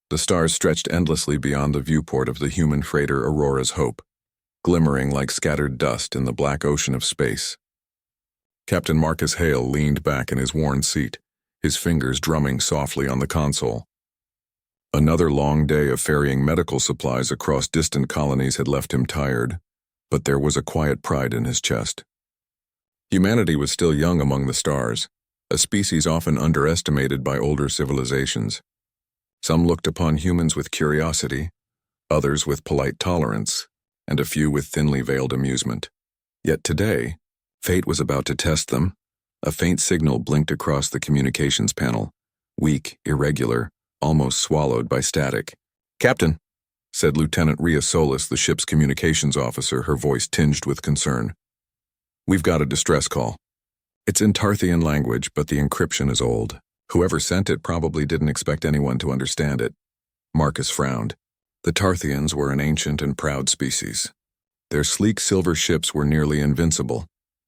The stars stretched endlessly beyond the viewport of the human freighter Aurora's Hope, glimmering like scattered dust in the black ocean of space. Captain Marcus Hale leaned back in his worn seat, his fingers drumming softly on the console. Another long day of ferrying medical supplies across distant colonies had left him tired, but there was a quiet pride in his chest. Humanity was still young among the stars, a species often underestimated by older civilizations. Some looked upon humans with curiosity, others with polite tolerance, and a few with thinly veiled amusement. Yet today, fate was about to test them. A faint signal blinked across the communications panel, weak, irregular, almost swallowed by static. "Captain," said Lieutenant Rhea Solis, the ship's communications officer, her voice tinged with concern. "We've got a distress call. It's in Tarthian language, but the encryption is old. Whoever sent it probably didn't expect anyone to understand it." Marcus frowned. The Tarthians were an ancient and proud species. Their sleek silver ships were nearly invincible,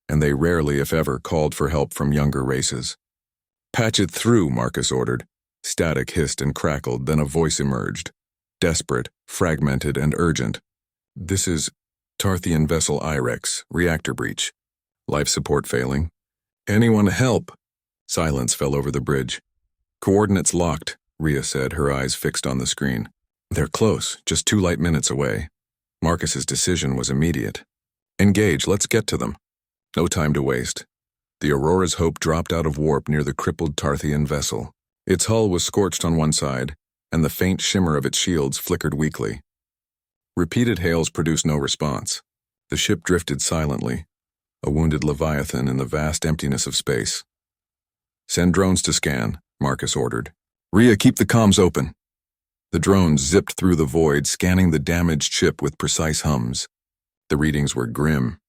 and they rarely, if ever, called for help from younger races. "Patch it through," Marcus ordered. Static hissed and crackled, then a voice emerged. Desperate, fragmented, and urgent. "This is Tarthian vessel Irex, reactor breach. Life support failing. Anyone help?" Silence fell over the bridge. "Coordinates locked," Rhea said, her eyes fixed on the screen. "They're close, just 2 light minutes away." Marcus's decision was immediate. "Engage, let's get to them." No time to waste. The Aurora's Hope dropped out of warp near the crippled Tarthian vessel. Its hull was scorched on one side, and the faint shimmer of its shields flickered weakly. Repeated hails produced no response. The ship drifted silently, a wounded leviathan in the vast emptiness of space. "Send drones to scan," Marcus ordered. "Rhea, keep the comms open." The drones zipped through the void, scanning the damaged ship with precise hums. The readings were grim.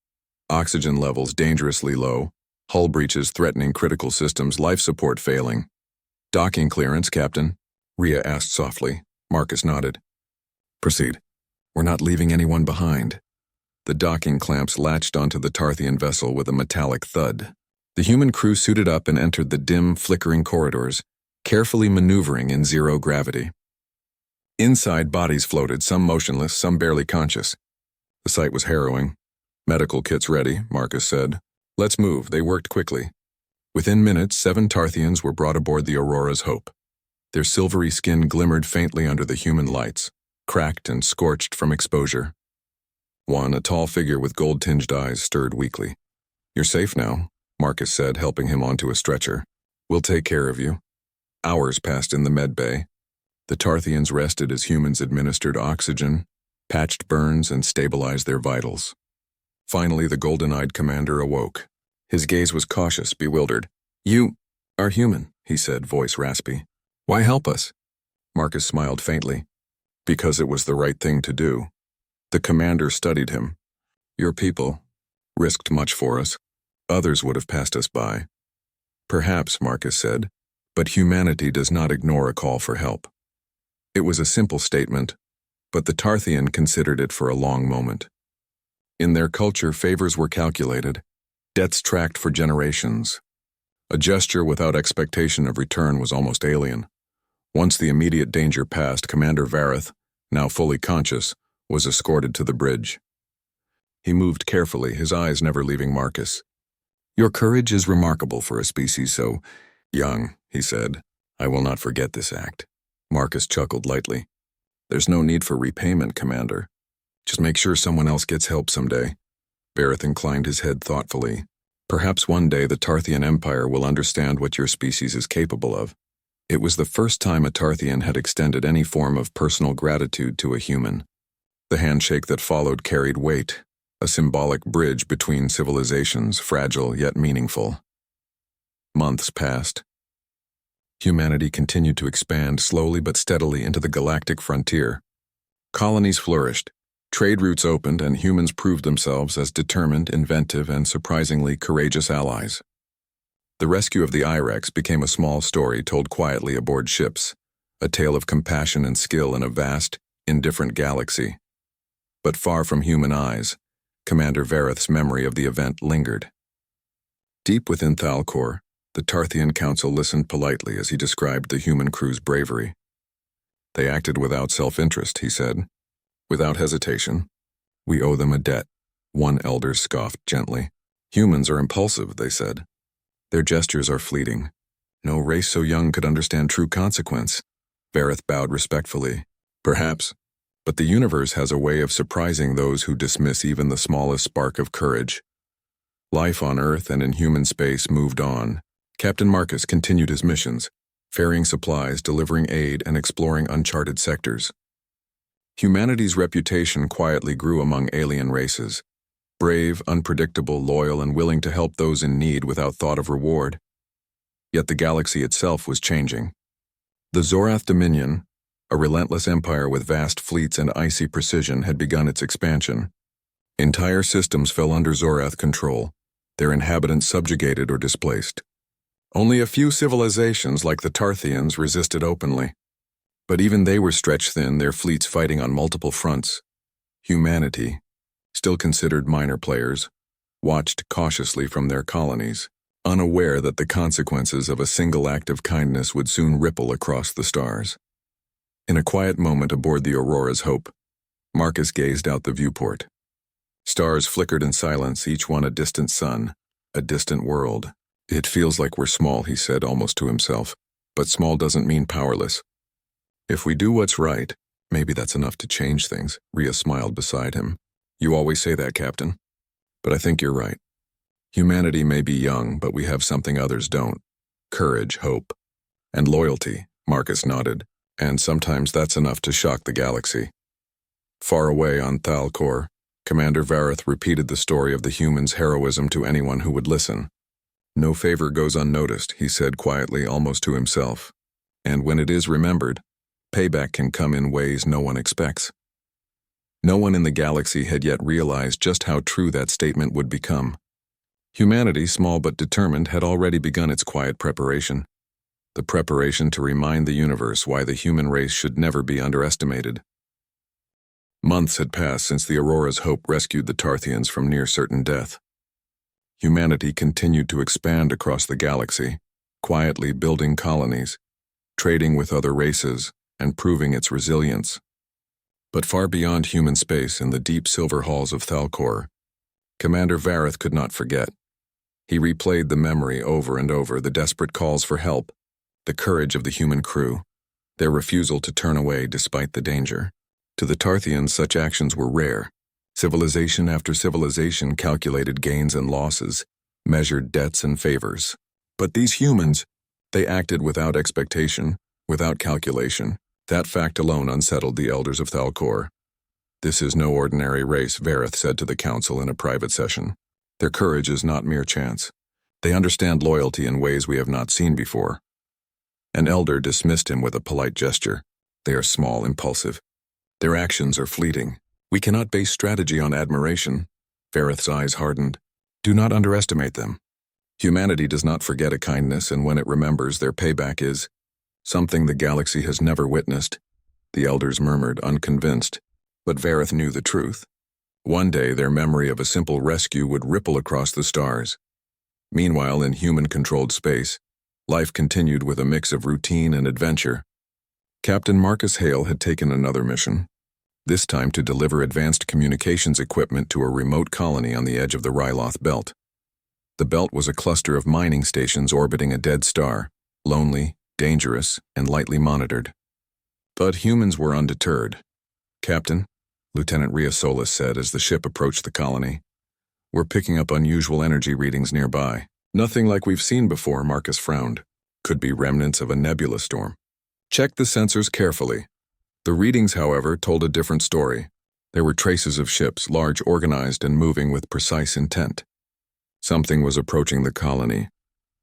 Oxygen levels dangerously low, hull breaches threatening critical systems, life support failing. "Docking clearance, Captain," Rhea asked softly. Marcus nodded. "Proceed. We're not leaving anyone behind." The docking clamps latched onto the Tarthian vessel with a metallic thud. The human crew suited up and entered the dim, flickering corridors, carefully maneuvering in zero gravity. Inside, bodies floated, some motionless, some barely conscious. The sight was harrowing. "Medical kits ready," Marcus said. "Let's move." They worked quickly. Within minutes, 7 Tarthians were brought aboard the Aurora's Hope. Their silvery skin glimmered faintly under the human lights, cracked and scorched from exposure. One, a tall figure with gold-tinged eyes, stirred weakly. "You're safe now," Marcus said, helping him onto a stretcher. "We'll take care of you." Hours passed in the med bay. The Tarthians rested as humans administered oxygen, patched burns, and stabilized their vitals. Finally, the golden-eyed commander awoke. His gaze was cautious, bewildered. "You are human," he said, voice raspy. "Why help us?" Marcus smiled faintly. "Because it was the right thing to do." The commander studied him. "Your people risked much for us. Others would have passed us by." "Perhaps," Marcus said, "but humanity does not ignore a call for help." It was a simple statement, but the Tarthian considered it for a long moment. In their culture, favors were calculated, debts tracked for generations. A gesture without expectation of return was almost alien. Once the immediate danger passed, Commander Vareth, now fully conscious, was escorted to the bridge. He moved carefully, his eyes never leaving Marcus. "Your courage is remarkable for a species so young," he said. "I will not forget this act." Marcus chuckled lightly. "There's no need for repayment, Commander. Just make sure someone else gets help someday." Vareth inclined his head thoughtfully. "Perhaps one day the Tarthian Empire will understand what your species is capable of." It was the first time a Tarthian had extended any form of personal gratitude to a human. The handshake that followed carried weight, a symbolic bridge between civilizations, fragile yet meaningful. Months passed. Humanity continued to expand slowly but steadily into the galactic frontier. Colonies flourished, trade routes opened, and humans proved themselves as determined, inventive, and surprisingly courageous allies. The rescue of the Irex became a small story told quietly aboard ships, a tale of compassion and skill in a vast, indifferent galaxy. But far from human eyes, Commander Vareth's memory of the event lingered. Deep within Thalcor, the Tarthian Council listened politely as he described the human crew's bravery. They acted without self-interest, he said. Without hesitation. We owe them a debt. One elder scoffed gently. Humans are impulsive, they said. Their gestures are fleeting. No race so young could understand true consequence. Vareth bowed respectfully. Perhaps. But the universe has a way of surprising those who dismiss even the smallest spark of courage. Life on Earth and in human space moved on. Captain Marcus continued his missions, ferrying supplies, delivering aid, and exploring uncharted sectors. Humanity's reputation quietly grew among alien races. Brave, unpredictable, loyal, and willing to help those in need without thought of reward. Yet the galaxy itself was changing. The Zorath Dominion, a relentless empire with vast fleets and icy precision, had begun its expansion. Entire systems fell under Zorath control, their inhabitants subjugated or displaced. Only a few civilizations like the Tarthians resisted openly. But even they were stretched thin, their fleets fighting on multiple fronts. Humanity, still considered minor players, watched cautiously from their colonies, unaware that the consequences of a single act of kindness would soon ripple across the stars. In a quiet moment aboard the Aurora's Hope, Marcus gazed out the viewport. Stars flickered in silence, each one a distant sun, a distant world. It feels like we're small, he said almost to himself, but small doesn't mean powerless. If we do what's right, maybe that's enough to change things. Rhea smiled beside him. You always say that, Captain. But I think you're right. Humanity may be young, but we have something others don't. Courage, hope, and loyalty, Marcus nodded, and sometimes that's enough to shock the galaxy. Far away on Thalkor, Commander Vareth repeated the story of the humans' heroism to anyone who would listen. No favor goes unnoticed, he said quietly, almost to himself. And when it is remembered, payback can come in ways no one expects. No one in the galaxy had yet realized just how true that statement would become. Humanity, small but determined, had already begun its quiet preparation. The preparation to remind the universe why the human race should never be underestimated. Months had passed since the Aurora's Hope rescued the Tarthians from near certain death. Humanity continued to expand across the galaxy, quietly building colonies, trading with other races, and proving its resilience. But far beyond human space, in the deep silver halls of Thalkor, Commander Vareth could not forget. He replayed the memory over and over, the desperate calls for help, the courage of the human crew, their refusal to turn away despite the danger. To the Tarthians, such actions were rare. Civilization after civilization calculated gains and losses, measured debts and favors. But these humans, they acted without expectation, without calculation. That fact alone unsettled the elders of Thalkor. This is no ordinary race, Vareth said to the council in a private session. Their courage is not mere chance. They understand loyalty in ways we have not seen before. An elder dismissed him with a polite gesture. They are small, impulsive. Their actions are fleeting. We cannot base strategy on admiration. Vareth's eyes hardened. Do not underestimate them. Humanity does not forget a kindness, and when it remembers, their payback is something the galaxy has never witnessed. The elders murmured, unconvinced. But Vareth knew the truth. One day their memory of a simple rescue would ripple across the stars. Meanwhile, in human-controlled space, life continued with a mix of routine and adventure. Captain Marcus Hale had taken another mission, this time to deliver advanced communications equipment to a remote colony on the edge of the Ryloth Belt. The belt was a cluster of mining stations orbiting a dead star, lonely, dangerous, and lightly monitored. But humans were undeterred. Captain, Lieutenant Rhea Solis said as the ship approached the colony, we're picking up unusual energy readings nearby. Nothing like we've seen before, Marcus frowned. Could be remnants of a nebula storm. Check the sensors carefully. The readings, however, told a different story. There were traces of ships, large, organized, and moving with precise intent. Something was approaching the colony.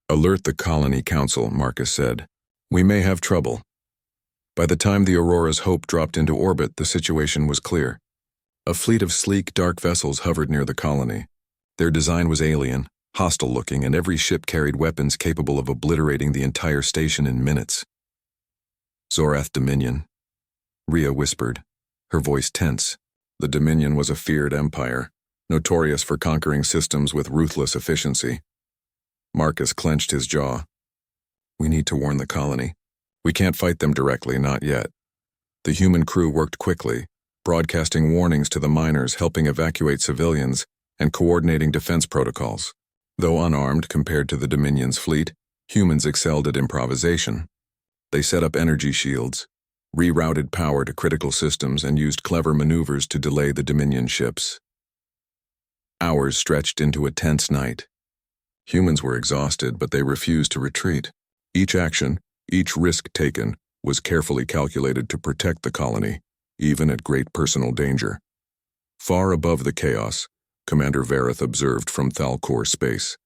Alert the colony council, Marcus said. We may have trouble. By the time the Aurora's Hope dropped into orbit, the situation was clear. A fleet of sleek, dark vessels hovered near the colony. Their design was alien, hostile-looking, and every ship carried weapons capable of obliterating the entire station in minutes. Zorath Dominion, Rhea whispered, her voice tense. The Dominion was a feared empire, notorious for conquering systems with ruthless efficiency. Marcus clenched his jaw. We need to warn the colony. We can't fight them directly, not yet. The human crew worked quickly, broadcasting warnings to the miners, helping evacuate civilians, and coordinating defense protocols. Though unarmed compared to the Dominion's fleet, humans excelled at improvisation. They set up energy shields, rerouted power to critical systems, and used clever maneuvers to delay the Dominion ships. Hours stretched into a tense night. Humans were exhausted, but they refused to retreat. Each action, each risk taken, was carefully calculated to protect the colony, even at great personal danger. Far above the chaos, Commander Vareth observed from Thalkor space.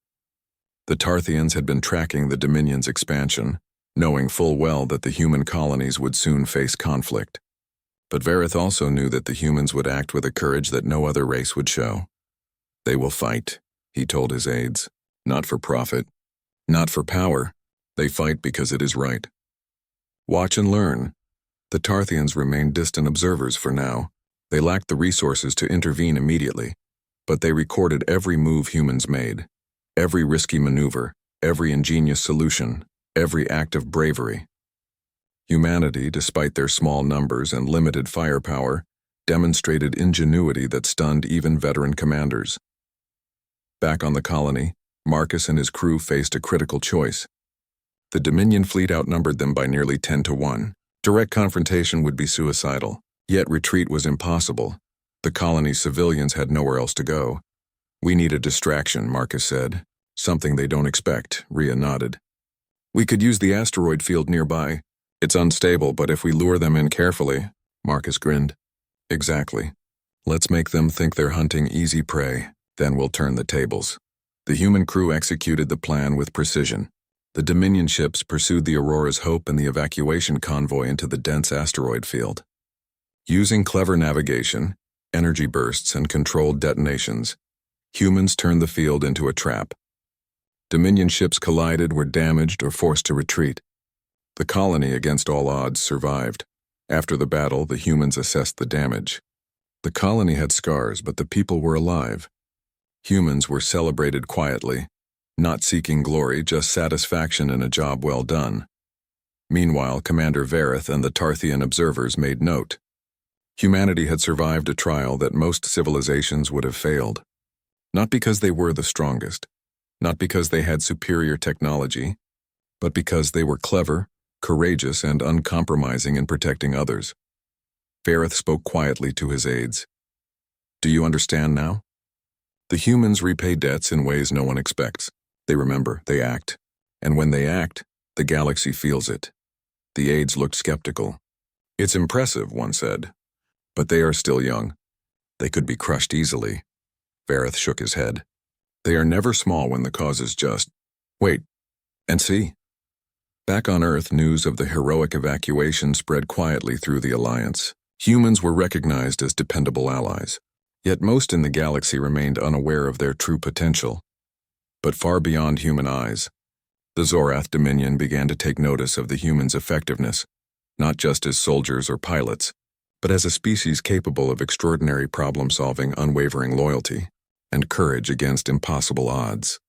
The Tarthians had been tracking the Dominion's expansion, knowing full well that the human colonies would soon face conflict. But Vareth also knew that the humans would act with a courage that no other race would show. They will fight, he told his aides. Not for profit, not for power. They fight because it is right. Watch and learn. The Tarthians remained distant observers for now. They lacked the resources to intervene immediately, but they recorded every move humans made, every risky maneuver, every ingenious solution, every act of bravery. Humanity, despite their small numbers and limited firepower, demonstrated ingenuity that stunned even veteran commanders. Back on the colony, Marcus and his crew faced a critical choice. The Dominion fleet outnumbered them by nearly 10-1. Direct confrontation would be suicidal, yet retreat was impossible. The colony's civilians had nowhere else to go. We need a distraction, Marcus said. Something they don't expect, Rhea nodded. We could use the asteroid field nearby. It's unstable, but if we lure them in carefully, Marcus grinned. Exactly. Let's make them think they're hunting easy prey, then we'll turn the tables. The human crew executed the plan with precision. The Dominion ships pursued the Aurora's Hope and the evacuation convoy into the dense asteroid field. Using clever navigation, energy bursts, and controlled detonations, humans turned the field into a trap. Dominion ships collided, were damaged, or forced to retreat. The colony, against all odds, survived. After the battle, the humans assessed the damage. The colony had scars, but the people were alive. Humans were celebrated quietly, not seeking glory, just satisfaction in a job well done. Meanwhile, Commander Vareth and the Tarthian observers made note. Humanity had survived a trial that most civilizations would have failed. Not because they were the strongest, not because they had superior technology, but because they were clever, courageous, and uncompromising in protecting others. Vareth spoke quietly to his aides. Do you understand now? The humans repay debts in ways no one expects. They remember, they act. And when they act, the galaxy feels it. The aides looked skeptical. It's impressive, one said. But they are still young. They could be crushed easily. Vareth shook his head. They are never small when the cause is just. Wait, and see. Back on Earth, news of the heroic evacuation spread quietly through the Alliance. Humans were recognized as dependable allies. Yet most in the galaxy remained unaware of their true potential. But far beyond human eyes, the Zorath Dominion began to take notice of the humans' effectiveness, not just as soldiers or pilots, but as a species capable of extraordinary problem-solving, unwavering loyalty, and courage against impossible odds.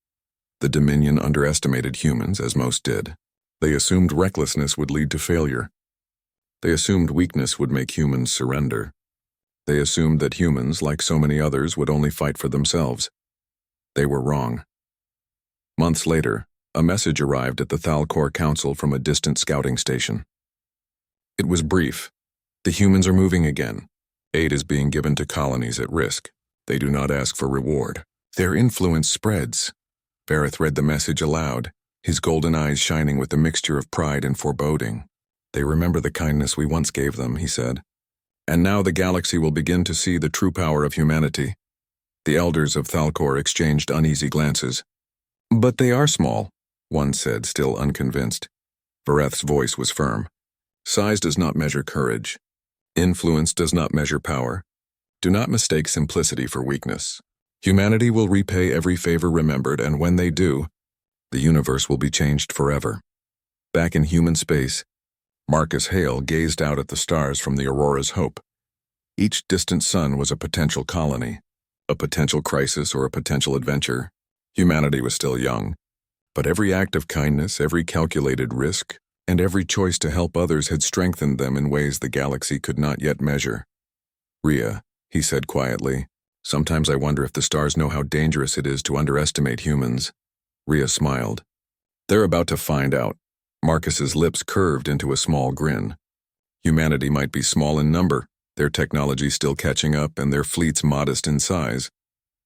The Dominion underestimated humans, as most did. They assumed recklessness would lead to failure. They assumed weakness would make humans surrender. They assumed that humans, like so many others, would only fight for themselves. They were wrong. Months later, a message arrived at the Thalkor Council from a distant scouting station. It was brief. The humans are moving again. Aid is being given to colonies at risk. They do not ask for reward. Their influence spreads. Vareth read the message aloud, his golden eyes shining with a mixture of pride and foreboding. They remember the kindness we once gave them, he said. And now the galaxy will begin to see the true power of humanity. The elders of Thalkor exchanged uneasy glances. But they are small, one said, still unconvinced. Vareth's voice was firm. Size does not measure courage. Influence does not measure power. Do not mistake simplicity for weakness. Humanity will repay every favor remembered, and when they do, the universe will be changed forever. Back in human space, Marcus Hale gazed out at the stars from the Aurora's Hope. Each distant sun was a potential colony, a potential crisis, or a potential adventure. Humanity was still young, but every act of kindness, every calculated risk, and every choice to help others had strengthened them in ways the galaxy could not yet measure. "Rhea," he said quietly, "sometimes I wonder if the stars know how dangerous it is to underestimate humans." Rhea smiled. "They're about to find out." Marcus's lips curved into a small grin. Humanity might be small in number, their technology still catching up and their fleets modest in size,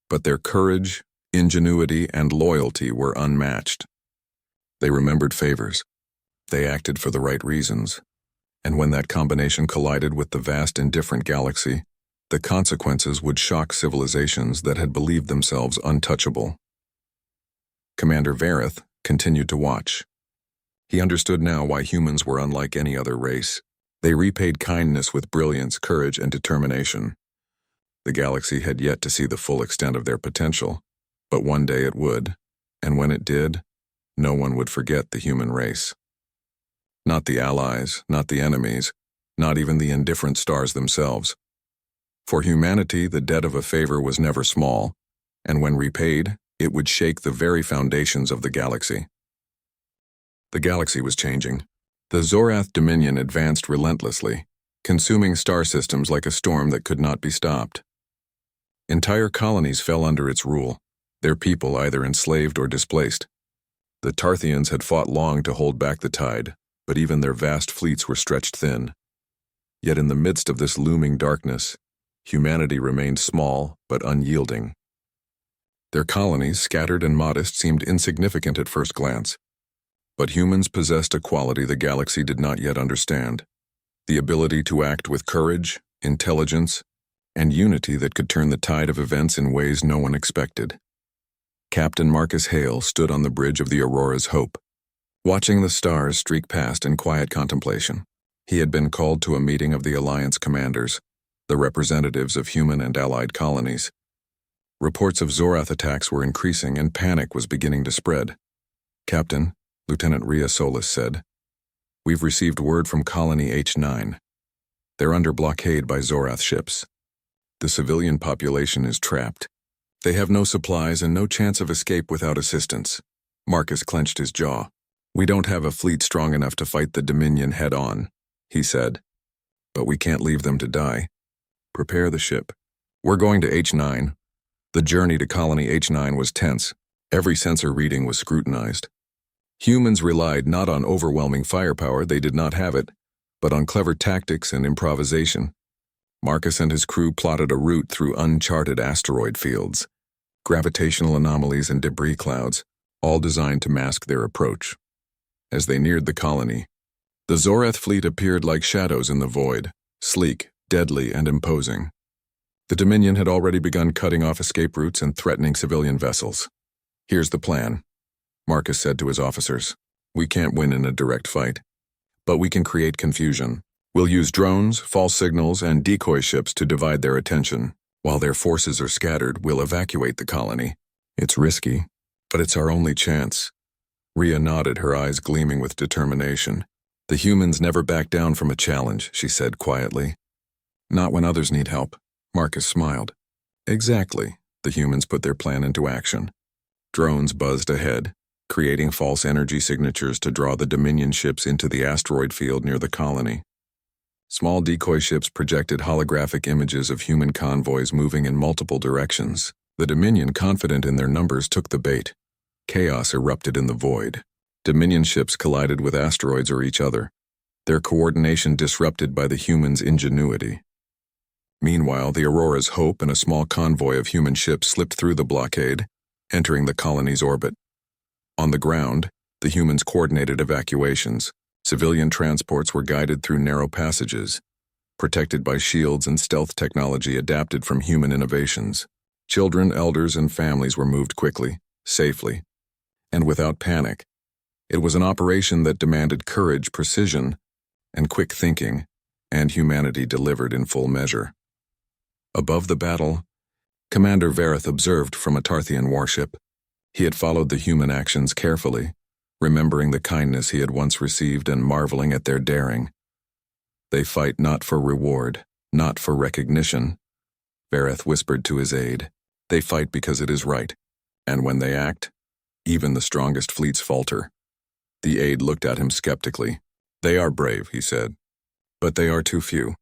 but their courage, ingenuity, and loyalty were unmatched. They remembered favors. They acted for the right reasons. And when that combination collided with the vast and different galaxy, the consequences would shock civilizations that had believed themselves untouchable. Commander Vareth continued to watch. He understood now why humans were unlike any other race. They repaid kindness with brilliance, courage, and determination. The galaxy had yet to see the full extent of their potential, but one day it would, and when it did, no one would forget the human race. Not the allies, not the enemies, not even the indifferent stars themselves. For humanity, the debt of a favor was never small, and when repaid, it would shake the very foundations of the galaxy. The galaxy was changing. The Zorath Dominion advanced relentlessly, consuming star systems like a storm that could not be stopped. Entire colonies fell under its rule, their people either enslaved or displaced. The Tarthians had fought long to hold back the tide, but even their vast fleets were stretched thin. Yet in the midst of this looming darkness, humanity remained small but unyielding. Their colonies, scattered and modest, seemed insignificant at first glance. But humans possessed a quality the galaxy did not yet understand: the ability to act with courage, intelligence, and unity that could turn the tide of events in ways no one expected. Captain Marcus Hale stood on the bridge of the Aurora's Hope, watching the stars streak past in quiet contemplation. He had been called to a meeting of the Alliance commanders, the representatives of human and allied colonies. Reports of Zorath attacks were increasing and panic was beginning to spread. "Captain," Lieutenant Rhea Solis said, "we've received word from Colony H9. They're under blockade by Zorath ships. The civilian population is trapped. They have no supplies and no chance of escape without assistance." Marcus clenched his jaw. "We don't have a fleet strong enough to fight the Dominion head-on," he said. "But we can't leave them to die. Prepare the ship. We're going to H9. The journey to Colony H9 was tense. Every sensor reading was scrutinized. Humans relied not on overwhelming firepower, they did not have it, but on clever tactics and improvisation. Marcus and his crew plotted a route through uncharted asteroid fields, gravitational anomalies and debris clouds, all designed to mask their approach. As they neared the colony, the Zorath fleet appeared like shadows in the void, sleek, deadly, and imposing. The Dominion had already begun cutting off escape routes and threatening civilian vessels. "Here's the plan," Marcus said to his officers. "We can't win in a direct fight, but we can create confusion. We'll use drones, false signals, and decoy ships to divide their attention. While their forces are scattered, we'll evacuate the colony. It's risky, but it's our only chance." Rhea nodded, her eyes gleaming with determination. "The humans never back down from a challenge," she said quietly. "Not when others need help." Marcus smiled. "Exactly." The humans put their plan into action. Drones buzzed ahead, creating false energy signatures to draw the Dominion ships into the asteroid field near the colony. Small decoy ships projected holographic images of human convoys moving in multiple directions. The Dominion, confident in their numbers, took the bait. Chaos erupted in the void. Dominion ships collided with asteroids or each other, their coordination disrupted by the humans' ingenuity. Meanwhile, the Aurora's Hope and a small convoy of human ships slipped through the blockade, entering the colony's orbit. On the ground, the humans coordinated evacuations. Civilian transports were guided through narrow passages, protected by shields and stealth technology adapted from human innovations. Children, elders, and families were moved quickly, safely, and without panic. It was an operation that demanded courage, precision, and quick thinking, and humanity delivered in full measure. Above the battle, Commander Vareth observed from a Tarthian warship. He had followed the human actions carefully, remembering the kindness he had once received and marveling at their daring. "They fight not for reward, not for recognition," Vareth whispered to his aide. "They fight because it is right, and when they act, even the strongest fleets falter." The aide looked at him skeptically. They are brave, he said. But they are too few.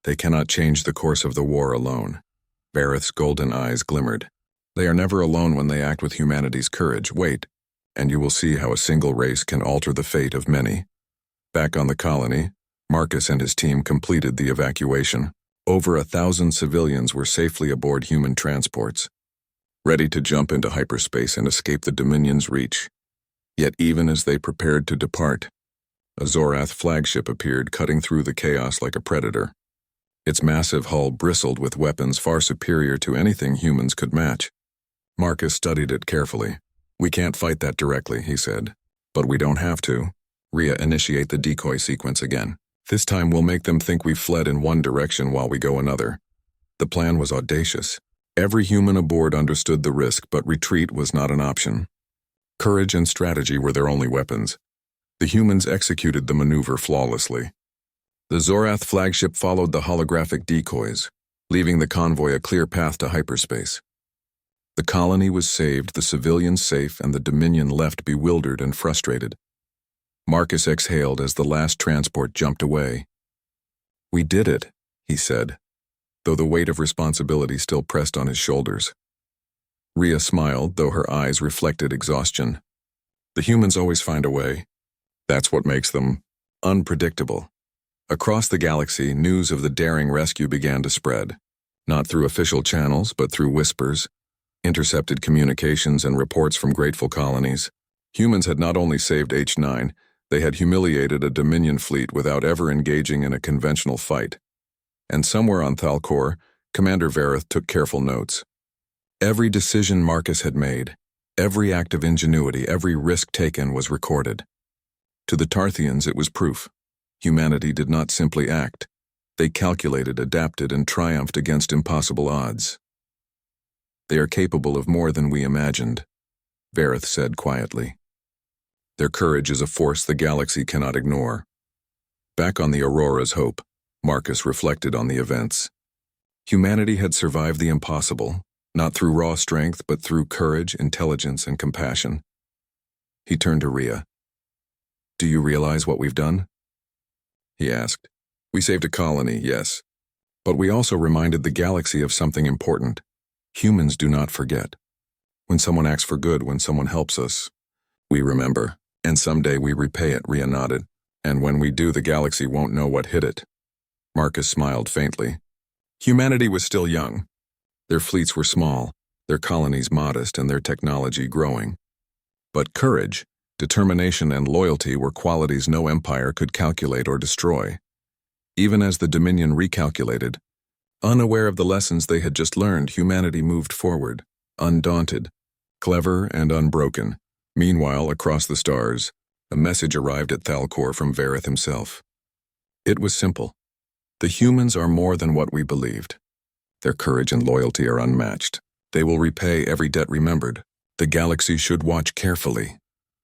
They cannot change the course of the war alone. Vareth's golden eyes glimmered. They are never alone when they act with humanity's courage. Wait, and you will see how a single race can alter the fate of many. Back on the colony, Marcus and his team completed the evacuation. Over 1,000 civilians were safely aboard human transports, ready to jump into hyperspace and escape the Dominion's reach. Yet even as they prepared to depart, a Zorath flagship appeared, cutting through the chaos like a predator. Its massive hull bristled with weapons far superior to anything humans could match. Marcus studied it carefully. We can't fight that directly, he said. But we don't have to. Rhea, initiate the decoy sequence again. This time we'll make them think we've fled in one direction while we go another. The plan was audacious. Every human aboard understood the risk, but retreat was not an option. Courage and strategy were their only weapons. The humans executed the maneuver flawlessly. The Zorath flagship followed the holographic decoys, leaving the convoy a clear path to hyperspace. The colony was saved, the civilians safe, and the Dominion left bewildered and frustrated. Marcus exhaled as the last transport jumped away. We did it, he said, though the weight of responsibility still pressed on his shoulders. Rhea smiled, though her eyes reflected exhaustion. The humans always find a way. That's what makes them unpredictable. Across the galaxy, news of the daring rescue began to spread, not through official channels, but through whispers, intercepted communications, and reports from grateful colonies. Humans had not only saved H9, they had humiliated a Dominion fleet without ever engaging in a conventional fight. And somewhere on Thalcor, Commander Vareth took careful notes. Every decision Marcus had made, every act of ingenuity, every risk taken was recorded. To the Tarthians, it was proof. Humanity did not simply act. They calculated, adapted, and triumphed against impossible odds. They are capable of more than we imagined, Vareth said quietly. Their courage is a force the galaxy cannot ignore. Back on the Aurora's Hope, Marcus reflected on the events. Humanity had survived the impossible, not through raw strength, but through courage, intelligence, and compassion. He turned to Rhea. Do you realize what we've done? He asked. We saved a colony, yes. But we also reminded the galaxy of something important. Humans do not forget. When someone acts for good, when someone helps us, we remember. And someday we repay it, Rhea nodded. And when we do, the galaxy won't know what hit it. Marcus smiled faintly. Humanity was still young. Their fleets were small, their colonies modest, and their technology growing. But courage, determination, and loyalty were qualities no empire could calculate or destroy. Even as the Dominion recalculated, unaware of the lessons they had just learned, humanity moved forward, undaunted, clever, and unbroken. Meanwhile, across the stars, a message arrived at Thalcor from Vareth himself. It was simple. The humans are more than what we believed. Their courage and loyalty are unmatched. They will repay every debt remembered. The galaxy should watch carefully.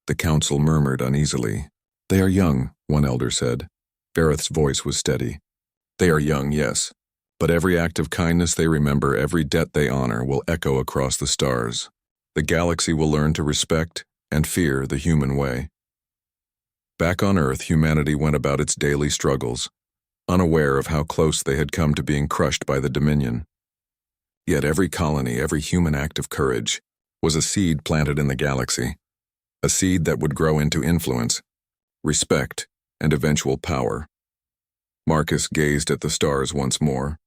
The council murmured uneasily. They are young, one elder said. Vareth's voice was steady. They are young, yes. But every act of kindness they remember, every debt they honor, will echo across the stars. The galaxy will learn to respect and fear the human way. Back on Earth, humanity went about its daily struggles, unaware of how close they had come to being crushed by the Dominion. Yet every colony, every human act of courage, was a seed planted in the galaxy, a seed that would grow into influence, respect, and eventual power. Marcus gazed at the stars once more,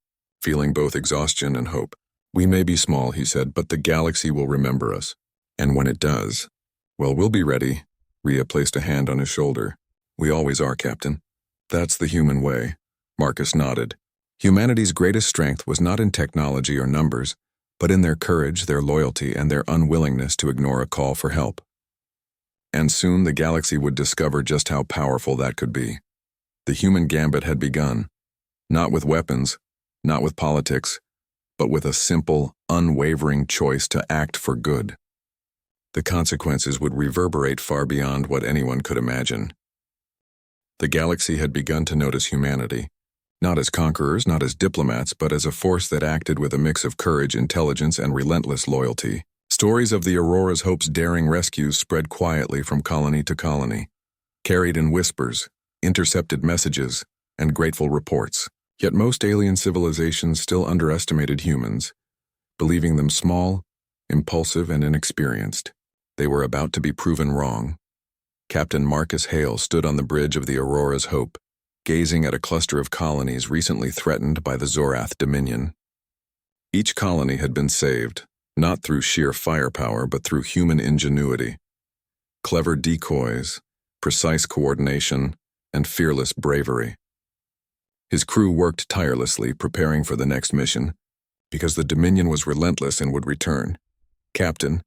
feeling both exhaustion and hope. We may be small, he said, but the galaxy will remember us. And when it does, well, we'll be ready. Rhea placed a hand on his shoulder. We always are, Captain. That's the human way. Marcus nodded. Humanity's greatest strength was not in technology or numbers, but in their courage, their loyalty, and their unwillingness to ignore a call for help. And soon the galaxy would discover just how powerful that could be. The human gambit had begun, not with weapons, not with politics, but with a simple, unwavering choice to act for good. The consequences would reverberate far beyond what anyone could imagine. The galaxy had begun to notice humanity, not as conquerors, not as diplomats, but as a force that acted with a mix of courage, intelligence, and relentless loyalty. Stories of the Aurora's Hope's daring rescues spread quietly from colony to colony, carried in whispers, intercepted messages, and grateful reports. Yet most alien civilizations still underestimated humans, believing them small, impulsive, and inexperienced. They were about to be proven wrong. Captain Marcus Hale stood on the bridge of the Aurora's Hope, gazing at a cluster of colonies recently threatened by the Zorath Dominion. Each colony had been saved, not through sheer firepower but through human ingenuity. Clever decoys, precise coordination, and fearless bravery. His crew worked tirelessly, preparing for the next mission, because the Dominion was relentless and would return. "Captain,"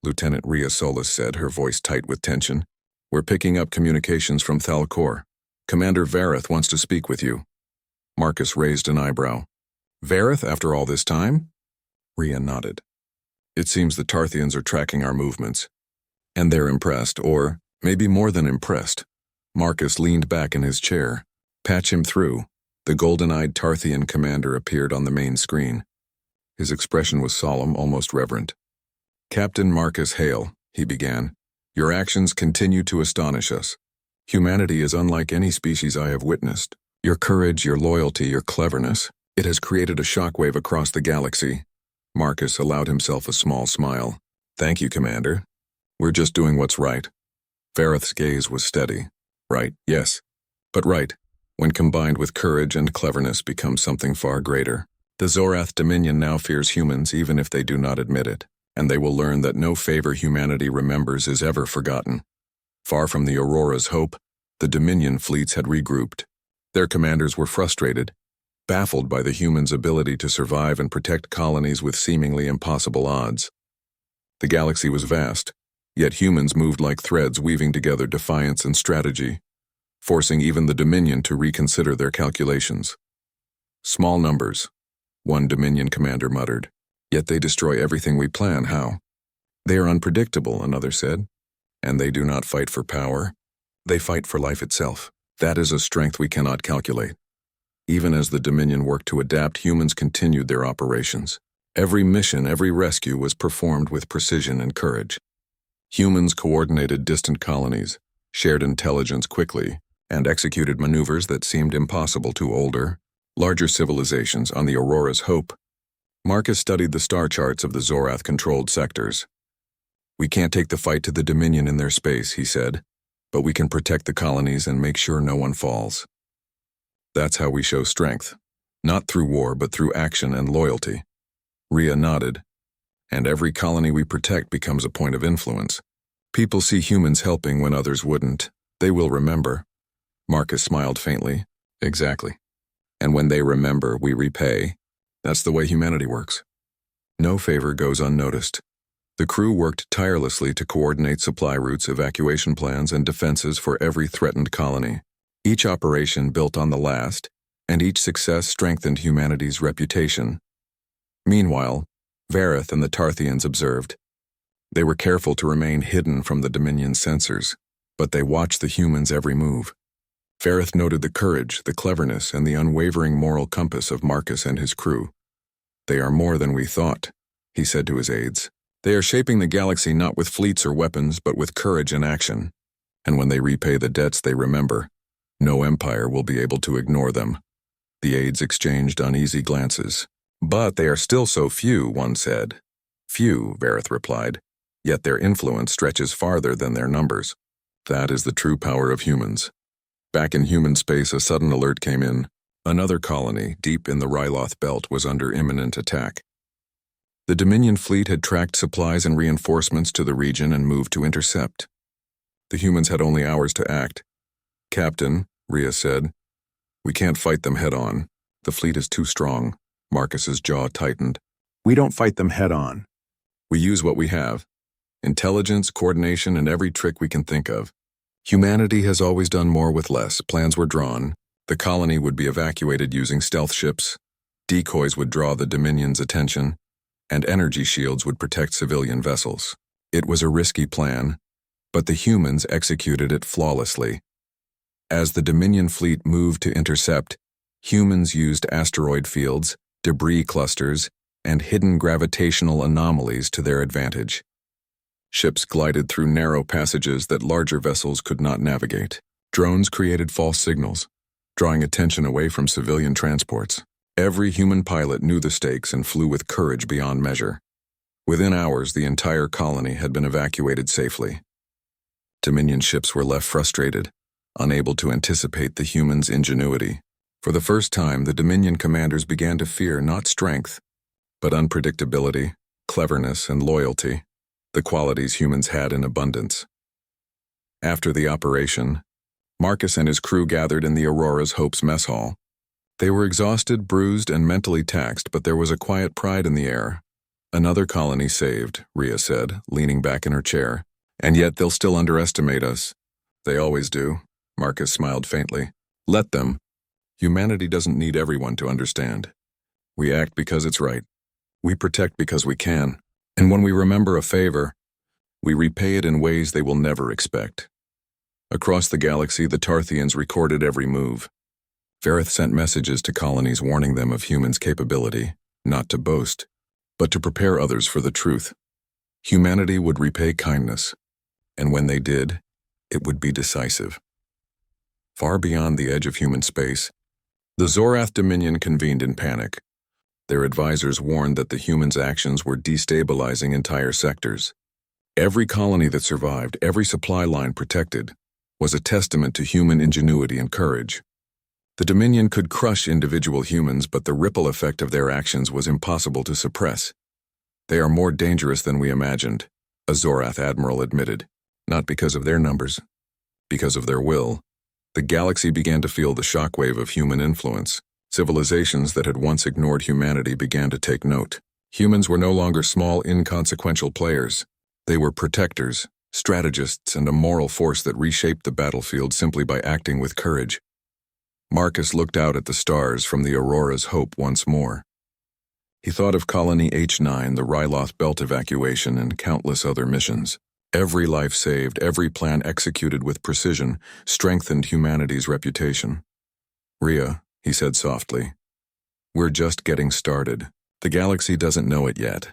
Lieutenant Rhea Solis said, her voice tight with tension, "we're picking up communications from Thalcor. Commander Vareth wants to speak with you." Marcus raised an eyebrow. "Vareth, after all this time?" Rhea nodded. "It seems the Tarthians are tracking our movements. And they're impressed, or maybe more than impressed." Marcus leaned back in his chair. "Patch him through." The golden-eyed Tarthian commander appeared on the main screen. His expression was solemn, almost reverent. "Captain Marcus Hale," he began, "your actions continue to astonish us. Humanity is unlike any species I have witnessed. Your courage, your loyalty, your cleverness, it has created a shockwave across the galaxy." Marcus allowed himself a small smile. "Thank you, Commander. We're just doing what's right." Vareth's gaze was steady. "Right, yes. But right, when combined with courage and cleverness, becomes something far greater. The Zorath Dominion now fears humans even if they do not admit it, and they will learn that no favor humanity remembers is ever forgotten." Far from the Aurora's Hope, the Dominion fleets had regrouped. Their commanders were frustrated, baffled by the humans' ability to survive and protect colonies with seemingly impossible odds. The galaxy was vast, yet humans moved like threads weaving together defiance and strategy, forcing even the Dominion to reconsider their calculations. "Small numbers," one Dominion commander muttered. "Yet they destroy everything we plan, how?" "They are unpredictable," another said. "And they do not fight for power. They fight for life itself. That is a strength we cannot calculate." Even as the Dominion worked to adapt, humans continued their operations. Every mission, every rescue was performed with precision and courage. Humans coordinated distant colonies, shared intelligence quickly, and executed maneuvers that seemed impossible to older, larger civilizations on the Aurora's Hope. Marcus studied the star charts of the Zorath-controlled sectors. "We can't take the fight to the Dominion in their space," he said, "but we can protect the colonies and make sure no one falls. That's how we show strength, not through war but through action and loyalty." Rhea nodded. "And every colony we protect becomes a point of influence. People see humans helping when others wouldn't. They will remember." Marcus smiled faintly. "Exactly. And when they remember, we repay. That's the way humanity works." No favor goes unnoticed. The crew worked tirelessly to coordinate supply routes, evacuation plans, and defenses for every threatened colony. Each operation built on the last, and each success strengthened humanity's reputation. Meanwhile, Vareth and the Tarthians observed. They were careful to remain hidden from the Dominion's sensors, but they watched the humans' every move. Vareth noted the courage, the cleverness, and the unwavering moral compass of Marcus and his crew. "They are more than we thought," he said to his aides. "They are shaping the galaxy not with fleets or weapons, but with courage and action. And when they repay the debts they remember, no empire will be able to ignore them." The aides exchanged uneasy glances. "But they are still so few," one said. "Few," Vareth replied, "yet their influence stretches farther than their numbers. That is the true power of humans." Back in human space, a sudden alert came in. Another colony, deep in the Ryloth belt, was under imminent attack. The Dominion fleet had tracked supplies and reinforcements to the region and moved to intercept. The humans had only hours to act. "Captain," Rhea said, "we can't fight them head-on. The fleet is too strong." Marcus's jaw tightened. "We don't fight them head-on. We use what we have. Intelligence, coordination, and every trick we can think of. Humanity has always done more with less. Plans were drawn. The colony would be evacuated using stealth ships. Decoys would draw the Dominion's attention, and energy shields would protect civilian vessels. It was a risky plan, but the humans executed it flawlessly. As the Dominion fleet moved to intercept, humans used asteroid fields, debris clusters, and hidden gravitational anomalies to their advantage. Ships glided through narrow passages that larger vessels could not navigate. Drones created false signals, drawing attention away from civilian transports. Every human pilot knew the stakes and flew with courage beyond measure. Within hours, the entire colony had been evacuated safely. Dominion ships were left frustrated, unable to anticipate the humans' ingenuity. For the first time, the Dominion commanders began to fear not strength, but unpredictability, cleverness, and loyalty, the qualities humans had in abundance. After the operation, Marcus and his crew gathered in the Aurora's Hope's mess hall. They were exhausted, bruised, and mentally taxed, but there was a quiet pride in the air. Another colony saved, Rhea said, leaning back in her chair. And yet they'll still underestimate us. They always do, Marcus smiled faintly. Let them. Humanity doesn't need everyone to understand. We act because it's right. We protect because we can. And when we remember a favor, we repay it in ways they will never expect. Across the galaxy, the Tarthians recorded every move. Vareth sent messages to colonies warning them of humans' capability, not to boast, but to prepare others for the truth. Humanity would repay kindness, and when they did, it would be decisive. Far beyond the edge of human space, the Zorath Dominion convened in panic. Their advisors warned that the humans' actions were destabilizing entire sectors. Every colony that survived, every supply line protected, was a testament to human ingenuity and courage. The Dominion could crush individual humans, but the ripple effect of their actions was impossible to suppress. They are more dangerous than we imagined, a Zorath admiral admitted. Not because of their numbers, because of their will. The galaxy began to feel the shockwave of human influence. Civilizations that had once ignored humanity began to take note. Humans were no longer small, inconsequential players. They were protectors, strategists, and a moral force that reshaped the battlefield simply by acting with courage. Marcus looked out at the stars from the Aurora's Hope once more. He thought of Colony H9, the Ryloth Belt evacuation, and countless other missions. Every life saved, every plan executed with precision, strengthened humanity's reputation. Rhea, he said softly, we're just getting started. The galaxy doesn't know it yet,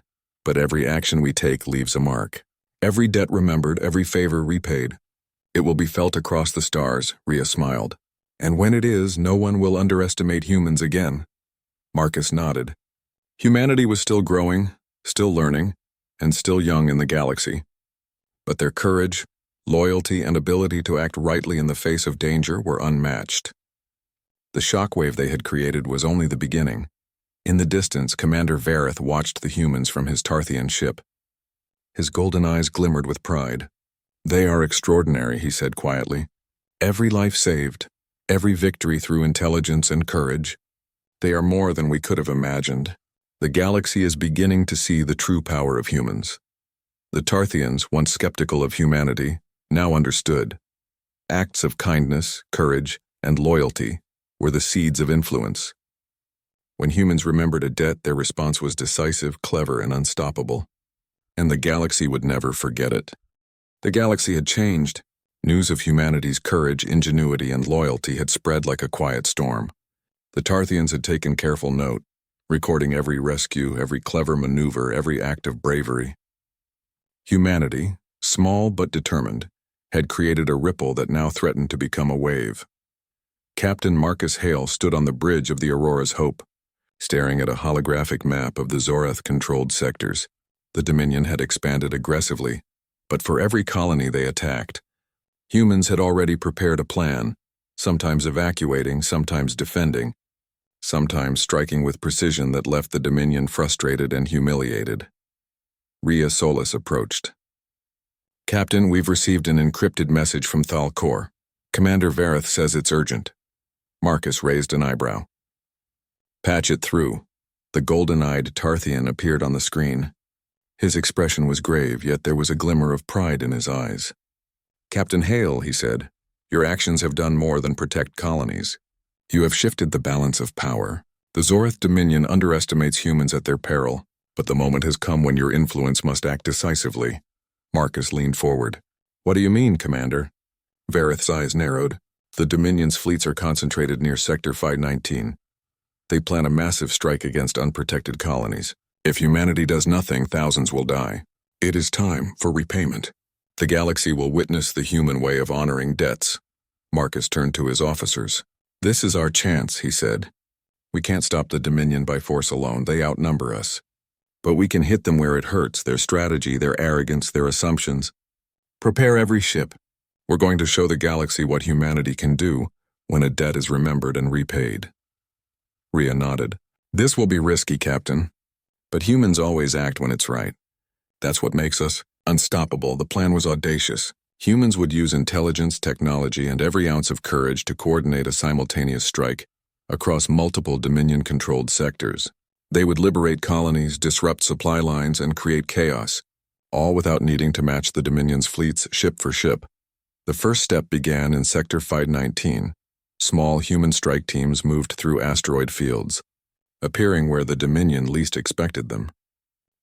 but every action we take leaves a mark. Every debt remembered, every favor repaid. It will be felt across the stars, Rhea smiled. And when it is, no one will underestimate humans again. Marcus nodded. Humanity was still growing, still learning, and still young in the galaxy. But their courage, loyalty, and ability to act rightly in the face of danger were unmatched. The shockwave they had created was only the beginning. In the distance, Commander Vareth watched the humans from his Tarthian ship. His golden eyes glimmered with pride. They are extraordinary, he said quietly. Every life saved, every victory through intelligence and courage. They are more than we could have imagined. The galaxy is beginning to see the true power of humans. The Tarthians, once skeptical of humanity, now understood. Acts of kindness, courage, and loyalty were the seeds of influence. When humans remembered a debt, their response was decisive, clever, and unstoppable. And the galaxy would never forget it. The galaxy had changed. News of humanity's courage, ingenuity, and loyalty had spread like a quiet storm. The Tarthians had taken careful note, recording every rescue, every clever maneuver, every act of bravery. Humanity, small but determined, had created a ripple that now threatened to become a wave. Captain Marcus Hale stood on the bridge of the Aurora's Hope, staring at a holographic map of the Zorath-controlled sectors. The Dominion had expanded aggressively, but for every colony they attacked, humans had already prepared a plan, sometimes evacuating, sometimes defending, sometimes striking with precision that left the Dominion frustrated and humiliated. Rhea Solis approached. Captain, we've received an encrypted message from Thalkor. Commander Vareth says it's urgent. Marcus raised an eyebrow. Patch it through. The golden-eyed Tarthian appeared on the screen. His expression was grave, yet there was a glimmer of pride in his eyes. Captain Hale, he said, your actions have done more than protect colonies. You have shifted the balance of power. The Zorath Dominion underestimates humans at their peril, but the moment has come when your influence must act decisively. Marcus leaned forward. What do you mean, Commander? Vareth's eyes narrowed. The Dominion's fleets are concentrated near Sector 519. They plan a massive strike against unprotected colonies. If humanity does nothing, thousands will die. It is time for repayment. The galaxy will witness the human way of honoring debts. Marcus turned to his officers. "This is our chance," he said. "We can't stop the Dominion by force alone, they outnumber us. But we can hit them where it hurts, their strategy, their arrogance, their assumptions. Prepare every ship. We're going to show the galaxy what humanity can do when a debt is remembered and repaid." Rhea nodded. "This will be risky, Captain. But humans always act when it's right. That's what makes us unstoppable." The plan was audacious. Humans would use intelligence, technology, and every ounce of courage to coordinate a simultaneous strike across multiple Dominion-controlled sectors. They would liberate colonies, disrupt supply lines, and create chaos, all without needing to match the Dominion's fleets ship for ship. The first step began in Sector 519. Small human strike teams moved through asteroid fields, appearing where the Dominion least expected them.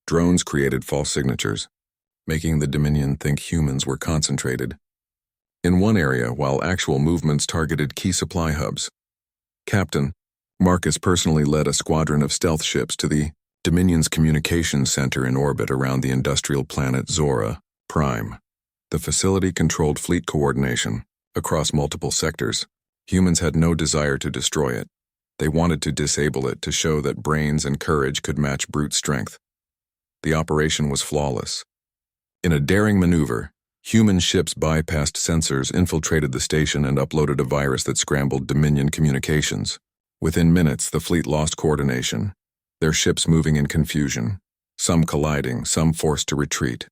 Drones created false signatures, making the Dominion think humans were concentrated in one area while actual movements targeted key supply hubs. Captain Marcus personally led a squadron of stealth ships to the Dominion's communications center in orbit around the industrial planet Zora Prime. The facility controlled fleet coordination across multiple sectors. Humans had no desire to destroy it. They wanted to disable it to show that brains and courage could match brute strength. The operation was flawless. In a daring maneuver, human ships bypassed sensors, infiltrated the station, and uploaded a virus that scrambled Dominion communications. Within minutes, the fleet lost coordination, their ships moving in confusion, some colliding, some forced to retreat.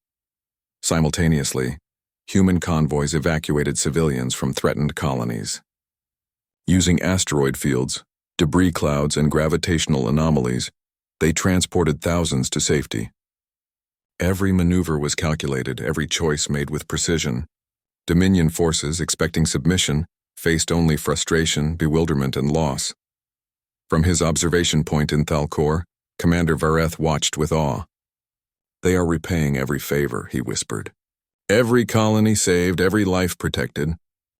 Simultaneously, human convoys evacuated civilians from threatened colonies. Using asteroid fields, debris clouds, and gravitational anomalies, they transported thousands to safety. Every maneuver was calculated, every choice made with precision. Dominion forces, expecting submission, faced only frustration, bewilderment, and loss. From his observation point in Thalcor, Commander Vareth watched with awe. "They are repaying every favor," he whispered. "Every colony saved, every life protected.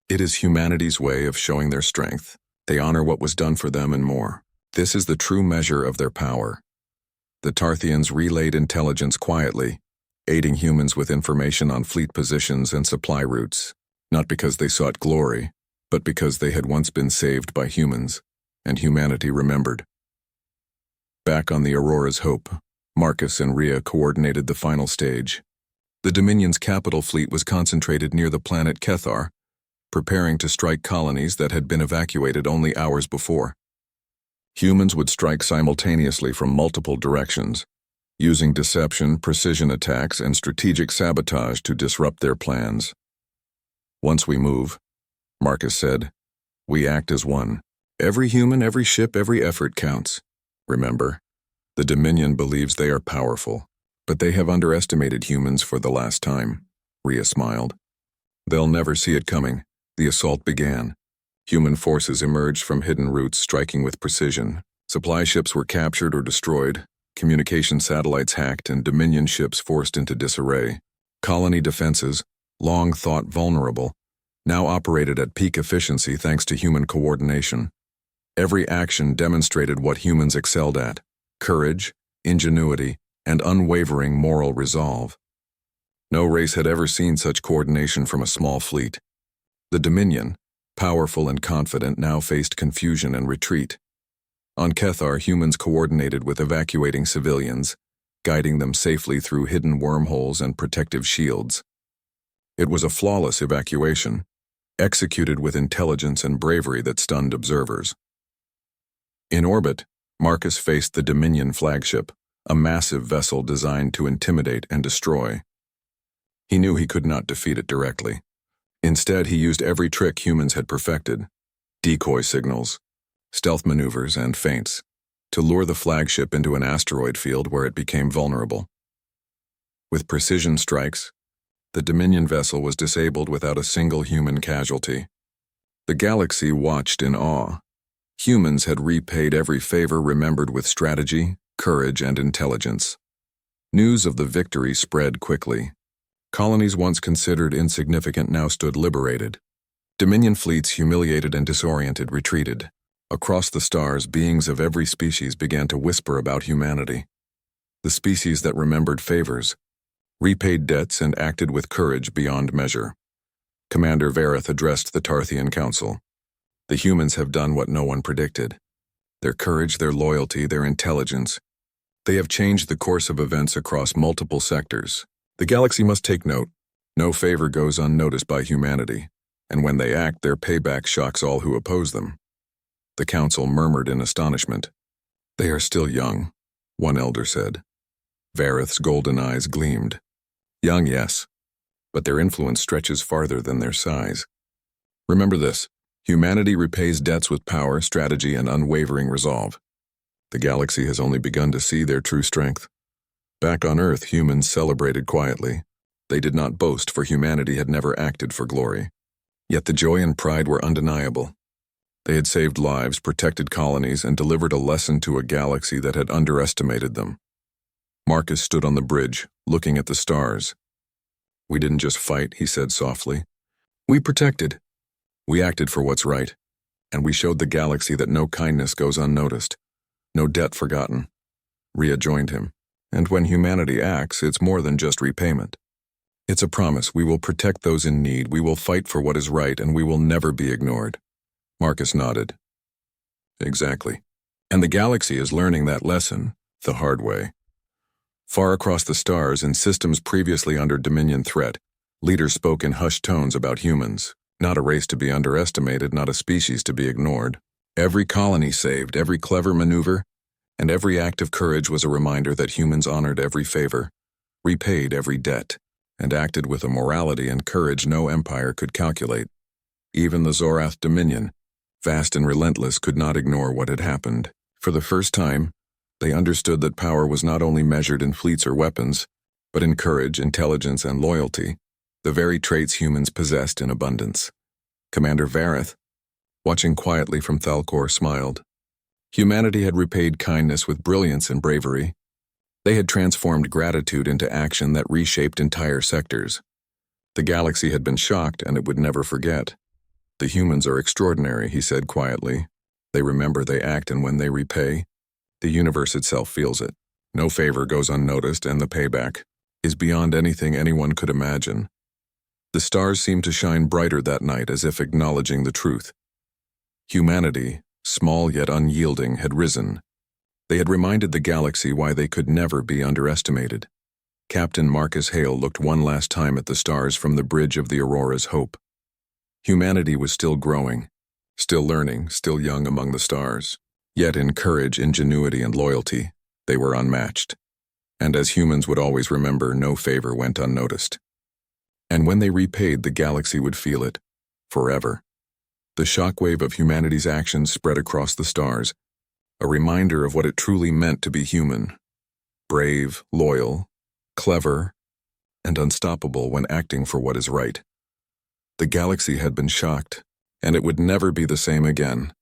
It is humanity's way of showing their strength. They honor what was done for them and more. This is the true measure of their power." The Tarthians relayed intelligence quietly, aiding humans with information on fleet positions and supply routes, not because they sought glory, but because they had once been saved by humans, and humanity remembered. Back on the Aurora's Hope, Marcus and Rhea coordinated the final stage. The Dominion's capital fleet was concentrated near the planet Kethar, preparing to strike colonies that had been evacuated only hours before. Humans would strike simultaneously from multiple directions, using deception, precision attacks, and strategic sabotage to disrupt their plans. "Once we move," Marcus said, "we act as one. Every human, every ship, every effort counts. Remember, the Dominion believes they are powerful, but they have underestimated humans for the last time." Rhea smiled. "They'll never see it coming." The assault began. Human forces emerged from hidden routes, striking with precision. Supply ships were captured or destroyed, communication satellites hacked, and Dominion ships forced into disarray. Colony defenses, long thought vulnerable, now operated at peak efficiency thanks to human coordination. Every action demonstrated what humans excelled at: courage, ingenuity, and unwavering moral resolve. No race had ever seen such coordination from a small fleet. The Dominion, powerful and confident, now faced confusion and retreat. On Kethar, humans coordinated with evacuating civilians, guiding them safely through hidden wormholes and protective shields. It was a flawless evacuation, executed with intelligence and bravery that stunned observers. In orbit, Marcus faced the Dominion flagship, a massive vessel designed to intimidate and destroy. He knew he could not defeat it directly. Instead, he used every trick humans had perfected: decoy signals, stealth maneuvers, and feints, to lure the flagship into an asteroid field where it became vulnerable. With precision strikes, the Dominion vessel was disabled without a single human casualty. The galaxy watched in awe. Humans had repaid every favor remembered with strategy, courage, and intelligence. News of the victory spread quickly. Colonies once considered insignificant now stood liberated. Dominion fleets, humiliated and disoriented, retreated. Across the stars, beings of every species began to whisper about humanity. The species that remembered favors, repaid debts, and acted with courage beyond measure. Commander Vareth addressed the Tarthian Council. The humans have done what no one predicted. Their courage, their loyalty, their intelligence. They have changed the course of events across multiple sectors. The galaxy must take note. No favor goes unnoticed by humanity, and when they act, their payback shocks all who oppose them. The council murmured in astonishment. They are still young, one elder said. Vareth's golden eyes gleamed. Young, yes, but their influence stretches farther than their size. Remember this, humanity repays debts with power, strategy, and unwavering resolve. The galaxy has only begun to see their true strength. Back on Earth, humans celebrated quietly. They did not boast, for humanity had never acted for glory. Yet the joy and pride were undeniable. They had saved lives, protected colonies, and delivered a lesson to a galaxy that had underestimated them. Marcus stood on the bridge, looking at the stars. We didn't just fight, he said softly. We protected. We acted for what's right, and we showed the galaxy that no kindness goes unnoticed, no debt forgotten. Rhea joined him, and when humanity acts, it's more than just repayment. It's a promise. We will protect those in need, we will fight for what is right, and we will never be ignored. Marcus nodded. Exactly. And the galaxy is learning that lesson the hard way. Far across the stars, in systems previously under Dominion threat, leaders spoke in hushed tones about humans, not a race to be underestimated, not a species to be ignored. Every colony saved, every clever maneuver, and every act of courage was a reminder that humans honored every favor, repaid every debt, and acted with a morality and courage no empire could calculate. Even the Zorath Dominion, vast and relentless, could not ignore what had happened. For the first time, they understood that power was not only measured in fleets or weapons, but in courage, intelligence, and loyalty, the very traits humans possessed in abundance. Commander Vareth, watching quietly from Thalcor, smiled. Humanity had repaid kindness with brilliance and bravery. They had transformed gratitude into action that reshaped entire sectors. The galaxy had been shocked, and it would never forget. The humans are extraordinary, he said quietly. They remember, they act, and when they repay, the universe itself feels it. No favor goes unnoticed, and the payback is beyond anything anyone could imagine. The stars seemed to shine brighter that night, as if acknowledging the truth. Humanity, small yet unyielding, had risen. They had reminded the galaxy why they could never be underestimated. Captain Marcus Hale looked one last time at the stars from the bridge of the Aurora's hope. Humanity was still growing, still learning, still young among the stars. Yet in courage, ingenuity, and loyalty, they were unmatched. And as humans would always remember, no favor went unnoticed. And when they repaid, the galaxy would feel it, forever. The shockwave of humanity's actions spread across the stars, a reminder of what it truly meant to be human. Brave, loyal, clever, and unstoppable when acting for what is right. The galaxy had been shocked, and it would never be the same again.